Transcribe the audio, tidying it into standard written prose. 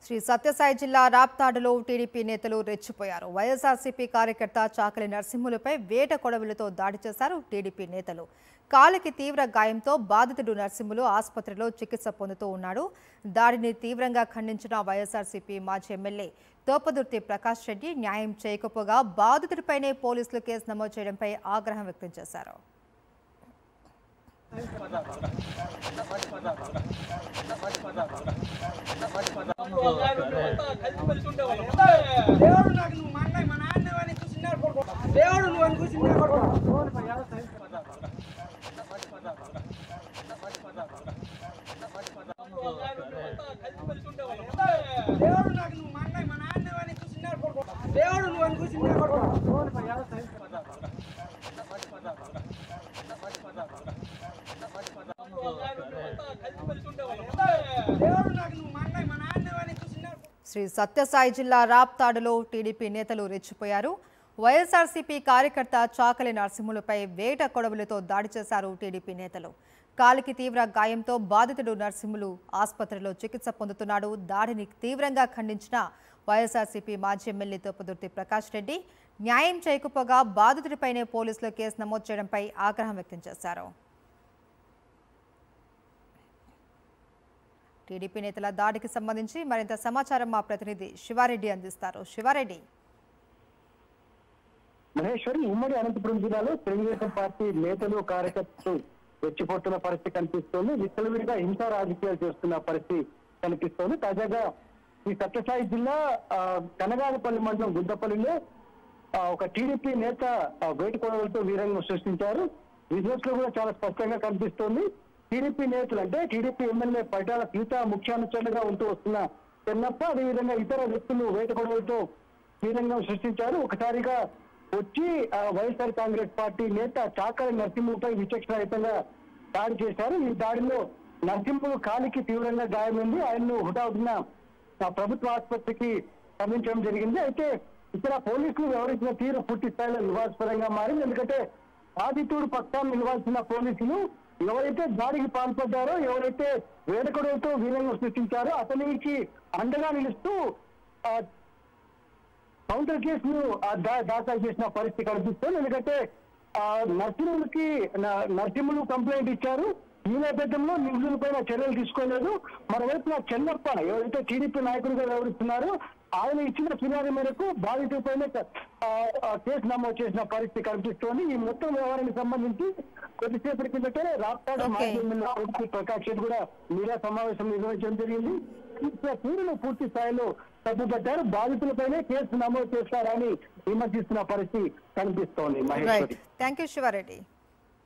శ్రీ సత్యసాయి జిల్లా రాప్తాడులో టీడీపీ నేతలు రెచ్చిపోయారు. వైఎస్ఆర్సీపీ కార్యకర్త చాకలి నరసింహులపై వేట కొడవలితో దాడి చేశారు టీడీపీ నేతలు. కాలికి తీవ్ర గాయంతో బాధితుడు నరసింహులు ఆసుపత్రిలో చికిత్స పొందుతూ ఉన్నాడు. దాడిని తీవ్రంగా ఖండించిన వైఎస్ఆర్సీపీ మాజీ ఎమ్మెల్యే తోపదుర్తి ప్రకాష్ రెడ్డి న్యాయం చేయకపోగా బాధితుడిపైనే పోలీసులు కేసు నమోదు చేయడంపై ఆగ్రహం వ్యక్తం చేశారు. శ్రీ సత్యసాయి జిల్లా రాప్తాడులో టీడీపీ నేతలు రెచ్చిపోయారు. వైఎస్ఆర్సీపీ కార్యకర్త చాకలి నరసింహులపై వేట కొడవలితో దాడి చేశారు టీడీపీ నేతలు. కాలికి తీవ్ర గాయంతో బాధితుడు నరసింహులు ఆసుపత్రిలో చికిత్స పొందుతున్నాడు. దాడిని తీవ్రంగా ఖండించిన వైఎస్ఆర్సీపీ మాజీ ఎమ్మెల్యే తోపదుర్తి ప్రకాష్ రెడ్డి న్యాయం చేయకపోగా బాధితుడిపైనే పోలీసులు కేసు నమోదు చేయడంపై ఆగ్రహం వ్యక్తం చేశారు. టీడీపీ నేతల దాడికి సంబంధించి మరింత సమాచారం మా ప్రతినిధి శివారెడ్డి అందిస్తారు. శివారెడ్డి. మహేశ్వరి, ఉమ్మడి అనంతపురం జిల్లాలో తెలుగుదేశం పార్టీ నేతలు కార్యకర్తలు రెచ్చిపోతున్న పరిస్థితి కనిపిస్తోంది. విచ్చలవిడిగా హింసా రాజకీయాలు చేస్తున్న పరిస్థితి కనిపిస్తోంది. తాజాగా ఈ సత్యసాయి జిల్లా కనగానపల్లి మండలం గుద్దపల్లిలో ఒక టీడీపీ నేత వేటు కొడవలతో వీరంగం సృష్టించారు. విజువల్స్ లో కూడా చాలా స్పష్టంగా కనిపిస్తోంది. టీడీపీ నేతలు అంటే టీడీపీ ఎమ్మెల్యే పైటాల సీత ముఖ్యానుచరులుగా ఉంటూ వస్తున్న చెన్నప్ప, అదేవిధంగా ఇతర వ్యక్తులు వేట కొడవలతో వీరంగం సృష్టించారు. ఒకసారిగా వచ్చి వైఎస్ఆర్ కాంగ్రెస్ పార్టీ నేత చాకలి నరసింహులపై విచక్షణరహితంగా దాడి చేశారు. ఈ దాడిలో నరసింహులు కాలికి తీవ్రంగా గాయమైంది. ఆయన్ను హుటాహుటిన ప్రభుత్వ ఆసుపత్రికి తరలించడం జరిగింది. అయితే ఇక్కడ పోలీసులు వ్యవహరించిన తీరు పూర్తి స్థాయిలో వివాదాస్పదంగా మారింది. ఎందుకంటే బాధితుడు పక్షాన్ని నిలవాల్సిన పోలీసులు ఎవరైతే దాడికి పాల్పడ్డారో, ఎవరైతే వేడుకలతో వీరంగం సృష్టించారో అతనికి అండగా నిలుస్తూ కౌంటర్ కేసును దాఖలు చేసిన పరిస్థితి కనిపిస్తుంది. ఎందుకంటే నరసింహులు కంప్లైంట్ ఇచ్చారు. ఈ నేపథ్యంలో నిందితులపైన చర్యలు తీసుకోలేదు. మరోవైపు చెన్నప్ప ఎవరైతే టీడీపీ నాయకులుగా వ్యవహరిస్తున్నారో ఆయన ఇచ్చిన ఫిర్యాదు మేరకు బాధితులపైన కేసు నమోదు చేసిన పరిస్థితి కనిపిస్తోంది. ఈ మొత్తం వ్యవహారానికి సంబంధించి కొద్దిసేపటి కిందటే రాప్తాడు మాజీ ఎమ్మెల్యే ప్రకాష్ రెడ్డి కూడా మీడియా సమావేశం నిర్వహించడం జరిగింది. తీరును పూర్తి స్థాయిలో తప్పుపట్టారు. బాధితులపైనే కేసు నమోదు చేస్తారని విమర్శిస్తున్న పరిస్థితి కనిపిస్తోంది. మహేశ్వరి. Thank you Sivareddy.